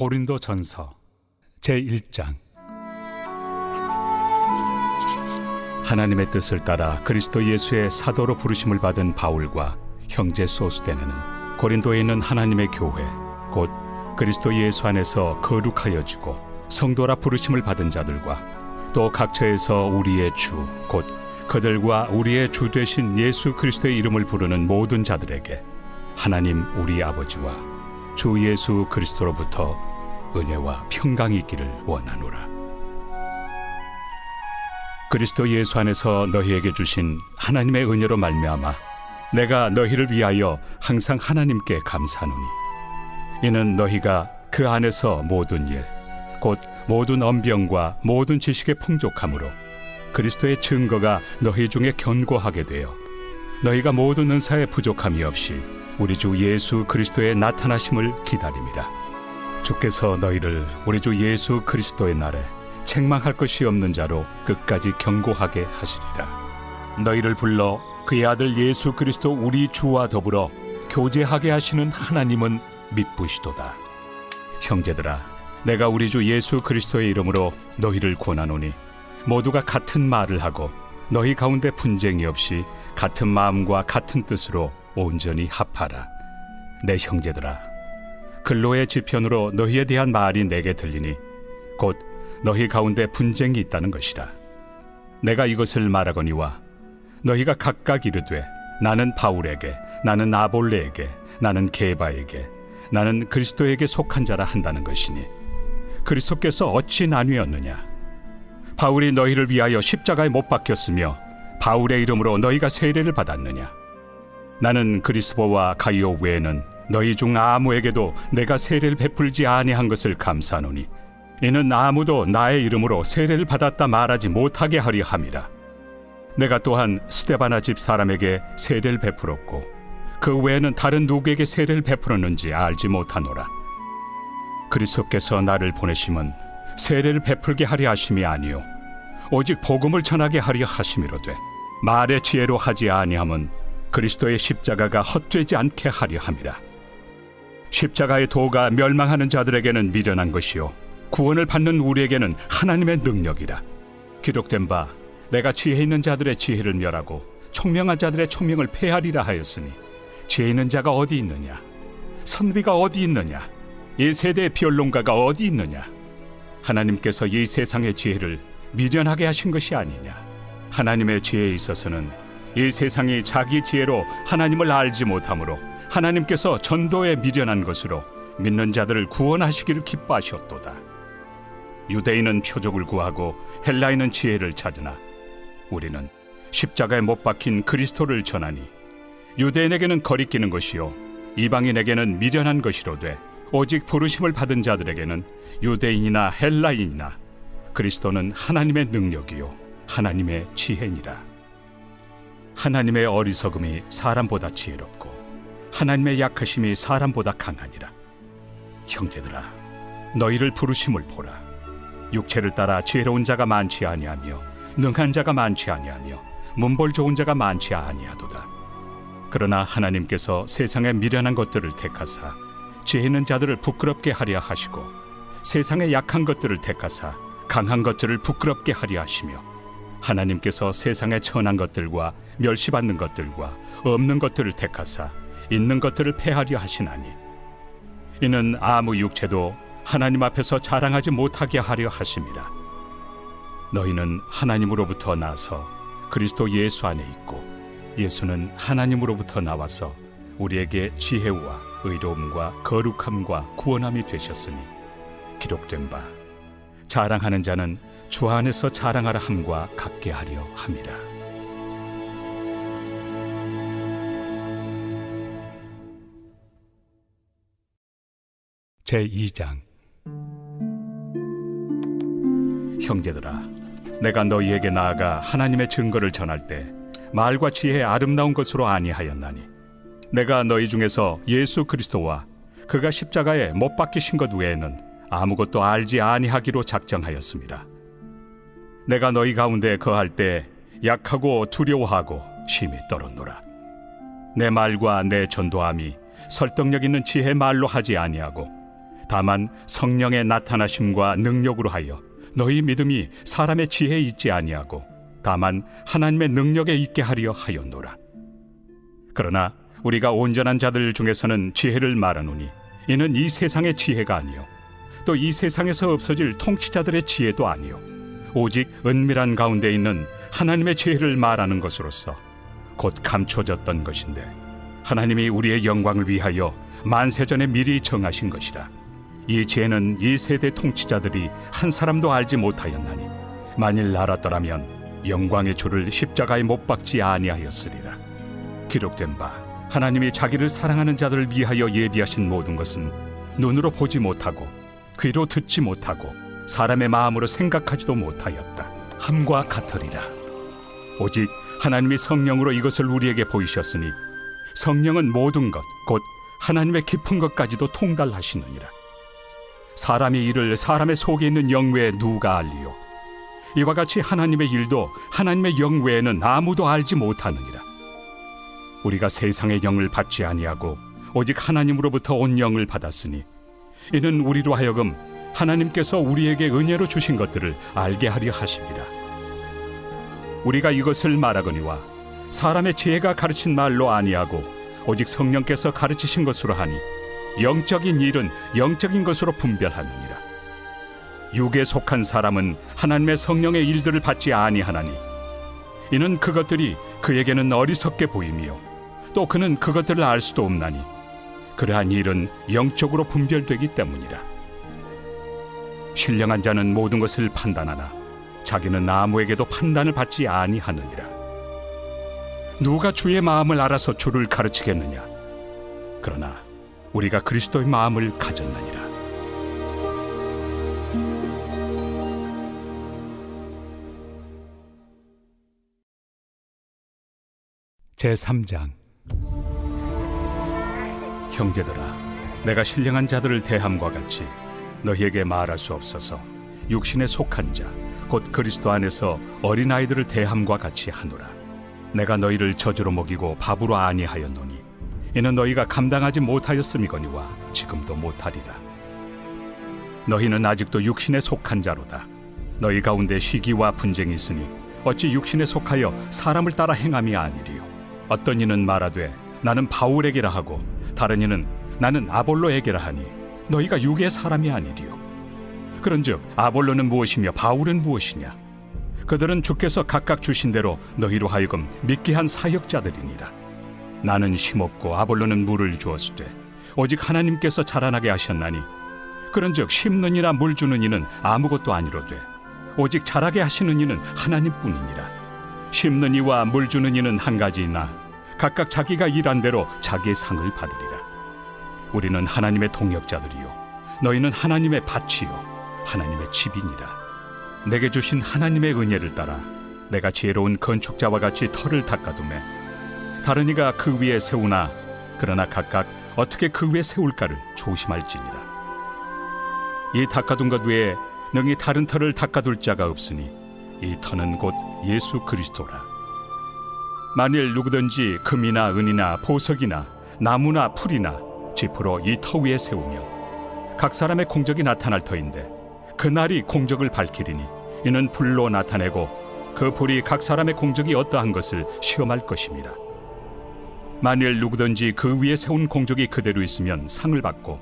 고린도전서 제1장. 하나님의 뜻을 따라 그리스도 예수의 사도로 부르심을 받은 바울과 형제 소스데네는 고린도에 있는 하나님의 교회 곧 그리스도 예수 안에서 거룩하여 지고 성도라 부르심을 받은 자들과 또 각처에서 우리의 주 곧 그들과 우리의 주 되신 예수 그리스도의 이름을 부르는 모든 자들에게 하나님 우리 아버지와 주 예수 그리스도로부터 은혜와 평강이 있기를 원하노라. 그리스도 예수 안에서 너희에게 주신 하나님의 은혜로 말미암아 내가 너희를 위하여 항상 하나님께 감사하노니 이는 너희가 그 안에서 모든 일 곧 모든 언병과 모든 지식의 풍족함으로 그리스도의 증거가 너희 중에 견고하게 되어 너희가 모든 은사에 부족함이 없이 우리 주 예수 그리스도의 나타나심을 기다림이라. 주께서 너희를 우리 주 예수 그리스도의 날에 책망할 것이 없는 자로 끝까지 견고하게 하시리라. 너희를 불러 그의 아들 예수 그리스도 우리 주와 더불어 교제하게 하시는 하나님은 믿부시도다. 형제들아, 내가 우리 주 예수 그리스도의 이름으로 너희를 권하노니 모두가 같은 말을 하고 너희 가운데 분쟁이 없이 같은 마음과 같은 뜻으로 온전히 합하라. 내 형제들아, 근로의 지편으로 너희에 대한 말이 내게 들리니 곧 너희 가운데 분쟁이 있다는 것이라. 내가 이것을 말하거니와 너희가 각각 이르되 나는 바울에게, 나는 아볼레에게, 나는 게바에게, 나는 그리스도에게 속한 자라 한다는 것이니 그리스도께서 어찌 나뉘었느냐? 바울이 너희를 위하여 십자가에 못 박혔으며 바울의 이름으로 너희가 세례를 받았느냐? 나는 그리스도와 가이오 외에는 너희 중 아무에게도 내가 세례를 베풀지 아니한 것을 감사하노니 이는 아무도 나의 이름으로 세례를 받았다 말하지 못하게 하려 함이라. 내가 또한 스데바나 집 사람에게 세례를 베풀었고 그 외에는 다른 누구에게 세례를 베풀었는지 알지 못하노라. 그리스도께서 나를 보내심은 세례를 베풀게 하려 하심이 아니요 오직 복음을 전하게 하려 하심이로되 말의 지혜로 하지 아니함은 그리스도의 십자가가 헛되지 않게 하려 함이라. 십자가의 도가 멸망하는 자들에게는 미련한 것이요 구원을 받는 우리에게는 하나님의 능력이라. 기록된 바 내가 지혜 있는 자들의 지혜를 멸하고 총명한 자들의 총명을 폐하리라 하였으니 지혜 있는 자가 어디 있느냐? 선비가 어디 있느냐? 이 세대의 변론가가 어디 있느냐? 하나님께서 이 세상의 지혜를 미련하게 하신 것이 아니냐? 하나님의 지혜에 있어서는 이 세상이 자기 지혜로 하나님을 알지 못하므로 하나님께서 전도에 미련한 것으로 믿는 자들을 구원하시기를 기뻐하셨도다. 유대인은 표적을 구하고 헬라인은 지혜를 찾으나 우리는 십자가에 못 박힌 그리스도를 전하니 유대인에게는 거리끼는 것이요 이방인에게는 미련한 것이로되 오직 부르심을 받은 자들에게는 유대인이나 헬라인이나 그리스도는 하나님의 능력이요 하나님의 지혜니라. 하나님의 어리석음이 사람보다 지혜롭고 하나님의 약하심이 사람보다 강하니라. 형제들아, 너희를 부르심을 보라. 육체를 따라 지혜로운 자가 많지 아니하며 능한 자가 많지 아니하며 문벌 좋은 자가 많지 아니하도다. 그러나 하나님께서 세상의 미련한 것들을 택하사 지혜 있는 자들을 부끄럽게 하려 하시고 세상의 약한 것들을 택하사 강한 것들을 부끄럽게 하려 하시며 하나님께서 세상의 천한 것들과 멸시받는 것들과 없는 것들을 택하사 있는 것들을 폐하려 하시나니 이는 아무 육체도 하나님 앞에서 자랑하지 못하게 하려 하심이라. 너희는 하나님으로부터 나서 그리스도 예수 안에 있고 예수는 하나님으로부터 나와서 우리에게 지혜와 의로움과 거룩함과 구원함이 되셨으니 기록된 바 자랑하는 자는 주 안에서 자랑하라 함과 같게 하려 함이라. 제2장. 형제들아, 내가 너희에게 나아가 하나님의 증거를 전할 때 말과 지혜의 아름다운 것으로 아니하였나니 내가 너희 중에서 예수 그리스도와 그가 십자가에 못 박히신 것 외에는 아무것도 알지 아니하기로 작정하였습니다. 내가 너희 가운데 거할 때 약하고 두려워하고 심히 떨었노라. 내 말과 내 전도함이 설득력 있는 지혜 말로 하지 아니하고 다만 성령의 나타나심과 능력으로 하여 너희 믿음이 사람의 지혜에 있지 아니하고 다만 하나님의 능력에 있게 하려 하였노라. 그러나 우리가 온전한 자들 중에서는 지혜를 말하노니 이는 이 세상의 지혜가 아니요 또 이 세상에서 없어질 통치자들의 지혜도 아니요 오직 은밀한 가운데 있는 하나님의 지혜를 말하는 것으로서 곧 감춰졌던 것인데 하나님이 우리의 영광을 위하여 만세전에 미리 정하신 것이라. 이 지혜는 이 세대 통치자들이 한 사람도 알지 못하였나니 만일 알았더라면 영광의 주를 십자가에 못 박지 아니하였으리라. 기록된 바 하나님이 자기를 사랑하는 자들을 위하여 예비하신 모든 것은 눈으로 보지 못하고 귀로 듣지 못하고 사람의 마음으로 생각하지도 못하였다 함과 같으리라. 오직 하나님이 성령으로 이것을 우리에게 보이셨으니 성령은 모든 것 곧 하나님의 깊은 것까지도 통달하시느니라. 사람의 일을 사람의 속에 있는 영 외에 누가 알리요? 이와 같이 하나님의 일도 하나님의 영 외에는 아무도 알지 못하느니라. 우리가 세상의 영을 받지 아니하고 오직 하나님으로부터 온 영을 받았으니 이는 우리로 하여금 하나님께서 우리에게 은혜로 주신 것들을 알게 하려 하심이라. 우리가 이것을 말하거니와 사람의 지혜가 가르친 말로 아니하고 오직 성령께서 가르치신 것으로 하니 영적인 일은 영적인 것으로 분별하느니라. 육에 속한 사람은 하나님의 성령의 일들을 받지 아니하나니 이는 그것들이 그에게는 어리석게 보이며 또 그는 그것들을 알 수도 없나니 그러한 일은 영적으로 분별되기 때문이라. 신령한 자는 모든 것을 판단하나 자기는 아무에게도 판단을 받지 아니하느니라. 누가 주의 마음을 알아서 주를 가르치겠느냐? 그러나 우리가 그리스도의 마음을 가졌느니라. 제3장. 형제들아, 내가 신령한 자들을 대함과 같이 너희에게 말할 수 없어서 육신에 속한 자, 곧 그리스도 안에서 어린아이들을 대함과 같이 하노라. 내가 너희를 저주로 먹이고 밥으로 아니하였노니 이는 너희가 감당하지 못하였음이거니와 지금도 못하리라. 너희는 아직도 육신에 속한 자로다. 너희 가운데 시기와 분쟁이 있으니 어찌 육신에 속하여 사람을 따라 행함이 아니리요. 어떤 이는 말하되 나는 바울에게라 하고 다른 이는 나는 아볼로에게라 하니 너희가 육의 사람이 아니리요. 그런즉 아볼로는 무엇이며 바울은 무엇이냐? 그들은 주께서 각각 주신 대로 너희로 하여금 믿게 한 사역자들이니라. 나는 심었고 아볼로는 물을 주었으되 오직 하나님께서 자라나게 하셨나니 그런즉 심는 이나 물 주는 이는 아무것도 아니로되 오직 자라게 하시는 이는 하나님뿐이니라. 심는 이와 물 주는 이는 한 가지이나 각각 자기가 일한 대로 자기의 상을 받으리라. 우리는 하나님의 동역자들이요 너희는 하나님의 밭이요 하나님의 집이니라. 내게 주신 하나님의 은혜를 따라 내가 지혜로운 건축자와 같이 터를 닦아두매 다른 이가 그 위에 세우나 그러나 각각 어떻게 그 위에 세울까를 조심할지니라. 이 닦아둔 것 외에 능히 다른 터를 닦아둘 자가 없으니 이 터는 곧 예수 그리스도라. 만일 누구든지 금이나 은이나 보석이나 나무나 풀이나 지프로 이 터 위에 세우면 각 사람의 공적이 나타날 터인데 그날이 공적을 밝히리니 이는 불로 나타내고 그 불이 각 사람의 공적이 어떠한 것을 시험할 것입니다. 만일 누구든지 그 위에 세운 공적이 그대로 있으면 상을 받고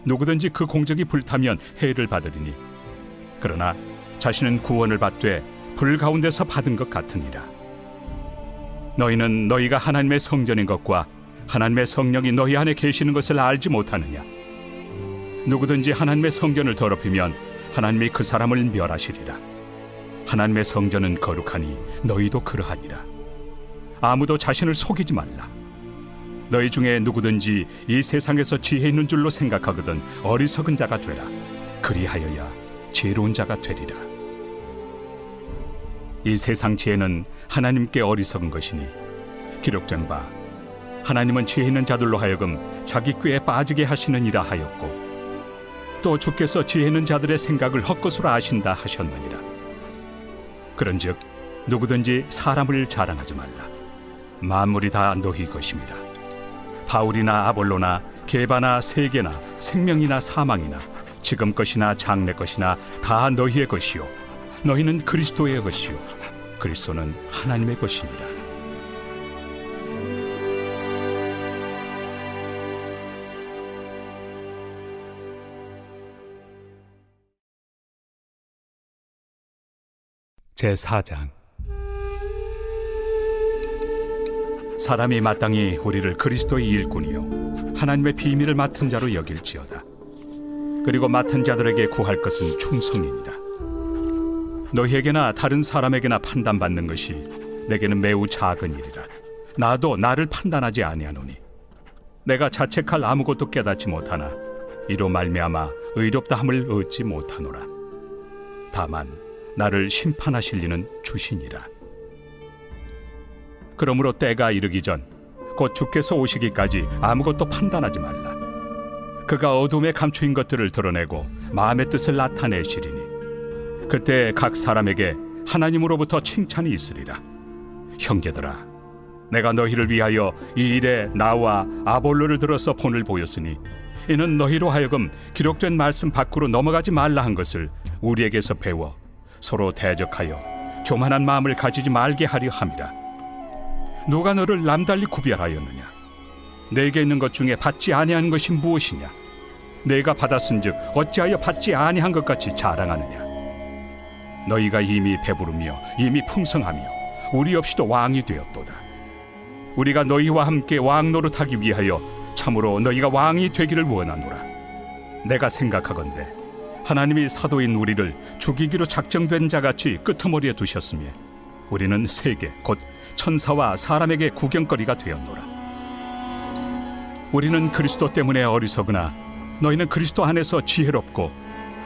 누구든지 그 공적이 불타면 해를 받으리니 그러나 자신은 구원을 받되 불 가운데서 받은 것 같으니라. 너희는 너희가 하나님의 성전인 것과 하나님의 성령이 너희 안에 계시는 것을 알지 못하느냐? 누구든지 하나님의 성전을 더럽히면 하나님이 그 사람을 멸하시리라. 하나님의 성전은 거룩하니 너희도 그러하니라. 아무도 자신을 속이지 말라. 너희 중에 누구든지 이 세상에서 지혜 있는 줄로 생각하거든 어리석은 자가 되라. 그리하여야 지혜로운 자가 되리라. 이 세상 지혜는 하나님께 어리석은 것이니 기록된 바 하나님은 지혜 있는 자들로 하여금 자기 꾀에 빠지게 하시느니라 하였고 또 주께서 지혜 있는 자들의 생각을 헛것으로 아신다 하셨느니라. 그런즉 누구든지 사람을 자랑하지 말라. 만물이 다 너희 것입니다. 바울이나 아볼로나 계바나 세계나 생명이나 사망이나 지금 것이나 장래 것이나 다 너희의 것이요 너희는 그리스도의 것이요 그리스도는 하나님의 것이니라. 제4장. 사람이 마땅히 우리를 그리스도의 일꾼이요 하나님의 비밀을 맡은 자로 여길지어다. 그리고 맡은 자들에게 구할 것은 충성이니라. 너희에게나 다른 사람에게나 판단받는 것이 내게는 매우 작은 일이라. 나도 나를 판단하지 아니하노니 내가 자책할 아무것도 깨닫지 못하나 이로 말미암아 의롭다함을 얻지 못하노라. 다만 나를 심판하실 이는 주시니라. 그러므로 때가 이르기 전 곧 주께서 오시기까지 아무것도 판단하지 말라. 그가 어둠에 감추인 것들을 드러내고 마음의 뜻을 나타내시리니 그때 각 사람에게 하나님으로부터 칭찬이 있으리라. 형제들아, 내가 너희를 위하여 이 일에 나와 아볼로를 들어서 본을 보였으니 이는 너희로 하여금 기록된 말씀 밖으로 넘어가지 말라 한 것을 우리에게서 배워 서로 대적하여 교만한 마음을 가지지 말게 하려 함이라. 누가 너를 남달리 구별하였느냐? 내게 있는 것 중에 받지 아니한 것이 무엇이냐? 내가 받았은즉 어찌하여 받지 아니한 것 같이 자랑하느냐? 너희가 이미 배부르며 이미 풍성하며 우리 없이도 왕이 되었도다. 우리가 너희와 함께 왕 노릇하기 위하여 참으로 너희가 왕이 되기를 원하노라. 내가 생각하건대 하나님이 사도인 우리를 죽이기로 작정된 자같이 끄트머리에 두셨으며 우리는 세계 곧 천사와 사람에게 구경거리가 되었노라. 우리는 그리스도 때문에 어리석으나 너희는 그리스도 안에서 지혜롭고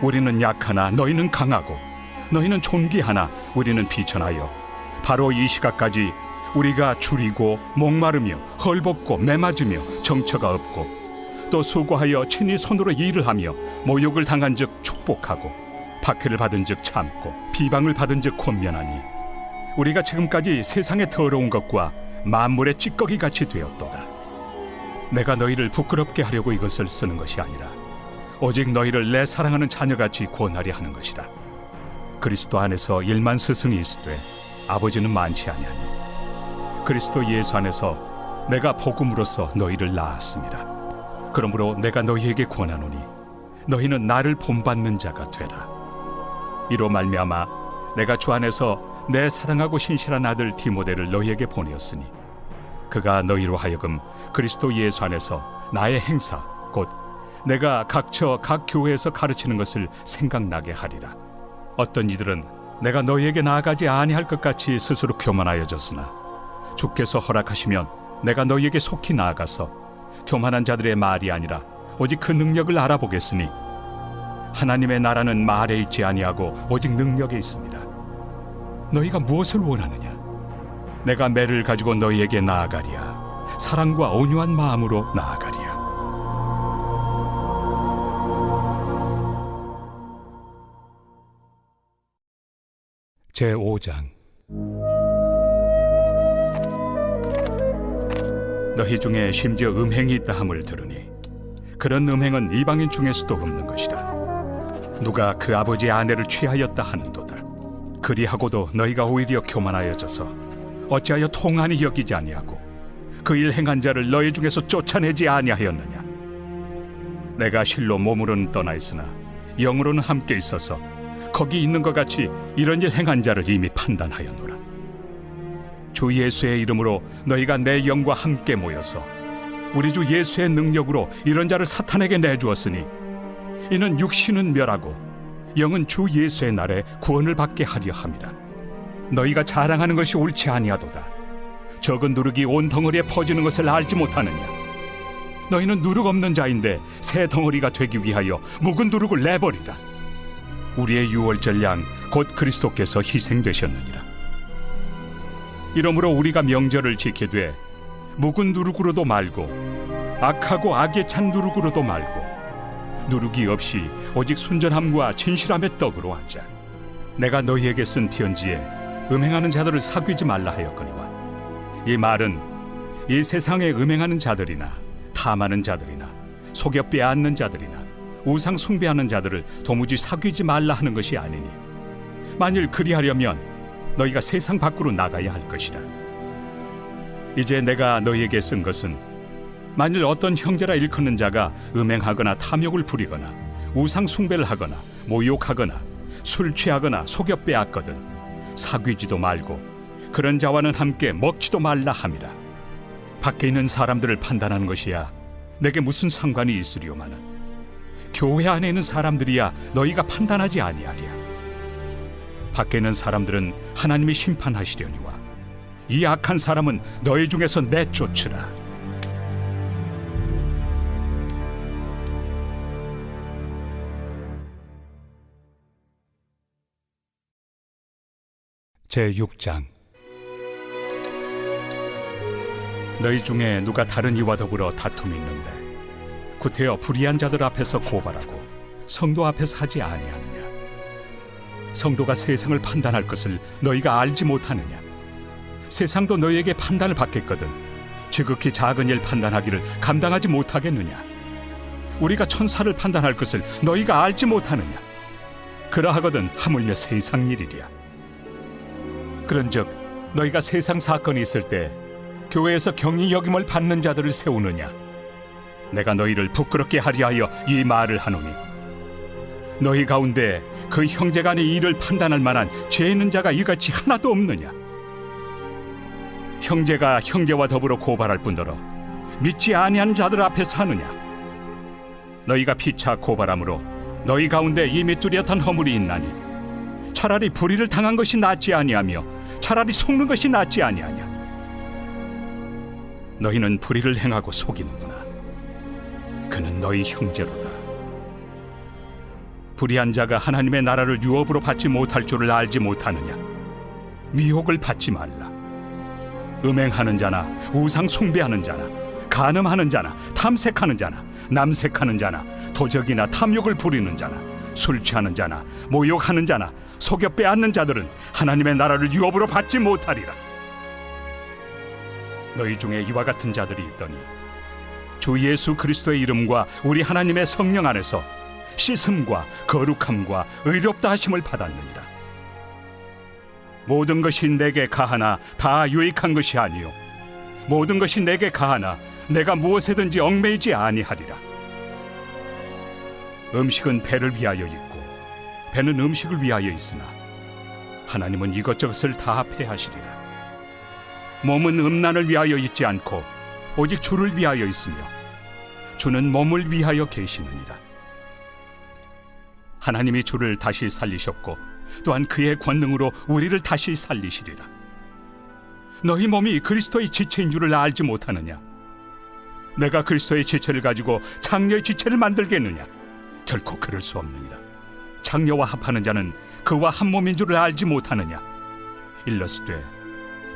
우리는 약하나 너희는 강하고 너희는 존귀하나 우리는 비천하여 바로 이 시각까지 우리가 줄이고 목마르며 헐벗고 매맞으며 정처가 없고 또 수고하여 친히 손으로 일을 하며 모욕을 당한 즉 축복하고 박해를 받은 즉 참고 비방을 받은 즉 권면하니 우리가 지금까지 세상의 더러운 것과 만물의 찌꺼기 같이 되었도다. 내가 너희를 부끄럽게 하려고 이것을 쓰는 것이 아니라 오직 너희를 내 사랑하는 자녀같이 권하려 하는 것이라. 그리스도 안에서 1만 스승이 있으되 아버지는 많지 아니하니 그리스도 예수 안에서 내가 복음으로써 너희를 낳았습니다. 그러므로 내가 너희에게 권하노니 너희는 나를 본받는 자가 되라. 이로 말미암아 내가 주 안에서 내 사랑하고 신실한 아들 디모데를 너희에게 보내었으니 그가 너희로 하여금 그리스도 예수 안에서 나의 행사 곧 내가 각처 각 교회에서 가르치는 것을 생각나게 하리라. 어떤 이들은 내가 너희에게 나아가지 아니할 것 같이 스스로 교만하여졌으나 주께서 허락하시면 내가 너희에게 속히 나아가서 교만한 자들의 말이 아니라 오직 그 능력을 알아보겠으니 하나님의 나라는 말에 있지 아니하고 오직 능력에 있습니다. 너희가 무엇을 원하느냐? 내가 매를 가지고 너희에게 나아가리야. 사랑과 온유한 마음으로 나아가리야. 제5장. 너희 중에 심지어 음행이 있다 함을 들으니 그런 음행은 이방인 중에서도 없는 것이라. 누가 그 아버지의 아내를 취하였다 하는도다. 그리하고도 너희가 오히려 교만하여져서 어찌하여 통한이 여기지 아니하고 그 일 행한 자를 너희 중에서 쫓아내지 아니하였느냐? 내가 실로 몸으로는 떠나 있으나 영으로는 함께 있어서 거기 있는 것 같이 이런 일 행한 자를 이미 판단하였노라. 주 예수의 이름으로 너희가 내 영과 함께 모여서 우리 주 예수의 능력으로 이런 자를 사탄에게 내주었으니 이는 육신은 멸하고 영은 주 예수의 날에 구원을 받게 하려 함이라. 너희가 자랑하는 것이 옳지 아니하도다. 적은 누룩이 온 덩어리에 퍼지는 것을 알지 못하느냐? 너희는 누룩 없는 자인데 새 덩어리가 되기 위하여 묵은 누룩을 내버리라. 우리의 유월절 양 곧 그리스도께서 희생되셨느니라. 이러므로 우리가 명절을 지키되 묵은 누룩으로도 말고 악하고 악에 찬 누룩으로도 말고 누룩이 없이 오직 순전함과 진실함의 떡으로 하자. 내가 너희에게 쓴 편지에 음행하는 자들을 사귀지 말라 하였거니와 이 말은 이 세상에 음행하는 자들이나 탐하는 자들이나 속여 빼앗는 자들이나 우상 숭배하는 자들을 도무지 사귀지 말라 하는 것이 아니니 만일 그리하려면 너희가 세상 밖으로 나가야 할 것이라. 이제 내가 너희에게 쓴 것은 만일 어떤 형제라 일컫는 자가 음행하거나 탐욕을 부리거나 우상 숭배를 하거나 모욕하거나 술 취하거나 속여 빼앗거든 사귀지도 말고 그런 자와는 함께 먹지도 말라 함이라. 밖에 있는 사람들을 판단하는 것이야 내게 무슨 상관이 있으리오마는 교회 안에 있는 사람들이야 너희가 판단하지 아니하리야. 밖에 있는 사람들은 하나님이 심판하시려니와 이 악한 사람은 너희 중에서 내쫓으라. 제6장. 너희 중에 누가 다른 이와 더불어 다툼이 있는데 구태여 불의한 자들 앞에서 고발하고 성도 앞에서 하지 아니하느냐? 성도가 세상을 판단할 것을 너희가 알지 못하느냐? 세상도 너희에게 판단을 받겠거든 지극히 작은 일 판단하기를 감당하지 못하겠느냐? 우리가 천사를 판단할 것을 너희가 알지 못하느냐? 그러하거든 하물며 세상 일이랴. 그런즉 너희가 세상 사건이 있을 때 교회에서 경히 여김을 받는 자들을 세우느냐? 내가 너희를 부끄럽게 하리 하여 이 말을 하노니 너희 가운데 그 형제간의 일을 판단할 만한 죄 있는 자가 이같이 하나도 없느냐? 형제가 형제와 더불어 고발할 뿐더러 믿지 아니하는 자들 앞에서 하느냐? 너희가 피차 고발함으로 너희 가운데 이미 뚜렷한 허물이 있나니 차라리 불의를 당한 것이 낫지 아니하며 차라리 속는 것이 낫지 아니하냐? 너희는 불의를 행하고 속이는구나. 그는 너희 형제로다. 불의한 자가 하나님의 나라를 유업으로 받지 못할 줄을 알지 못하느냐? 미혹을 받지 말라. 음행하는 자나 우상 숭배하는 자나 간음하는 자나 탐색하는 자나 남색하는 자나 도적이나 탐욕을 부리는 자나 술 취하는 자나 모욕하는 자나 속여 빼앗는 자들은 하나님의 나라를 유업으로 받지 못하리라. 너희 중에 이와 같은 자들이 있더니 주 예수 그리스도의 이름과 우리 하나님의 성령 안에서 씻음과 거룩함과 의롭다 하심을 받았느니라. 모든 것이 내게 가하나 다 유익한 것이 아니요 모든 것이 내게 가하나 내가 무엇에든지 얽매이지 아니하리라. 음식은 배를 위하여 있고 배는 음식을 위하여 있으나 하나님은 이것저것을 다 폐하시리라. 몸은 음란을 위하여 있지 않고 오직 주를 위하여 있으며 주는 몸을 위하여 계시느니라. 하나님이 주를 다시 살리셨고 또한 그의 권능으로 우리를 다시 살리시리라. 너희 몸이 그리스도의 지체인 줄을 알지 못하느냐? 내가 그리스도의 지체를 가지고 장녀의 지체를 만들겠느냐? 결코 그럴 수 없느니라. 장녀와 합하는 자는 그와 한 몸인 줄을 알지 못하느냐? 일러스되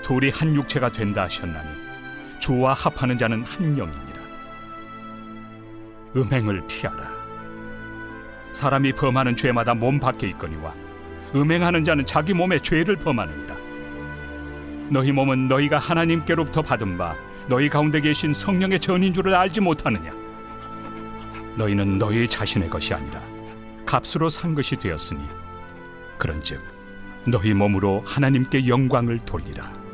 둘이 한 육체가 된다 하셨나니 주와 합하는 자는 한 영이니라. 음행을 피하라. 사람이 범하는 죄마다 몸 밖에 있거니와 음행하는 자는 자기 몸에 죄를 범하느니라. 너희 몸은 너희가 하나님께로부터 받은 바 너희 가운데 계신 성령의 전인 줄을 알지 못하느냐? 너희는 너희 자신의 것이 아니라 값으로 산 것이 되었으니 그런즉 너희 몸으로 하나님께 영광을 돌리라.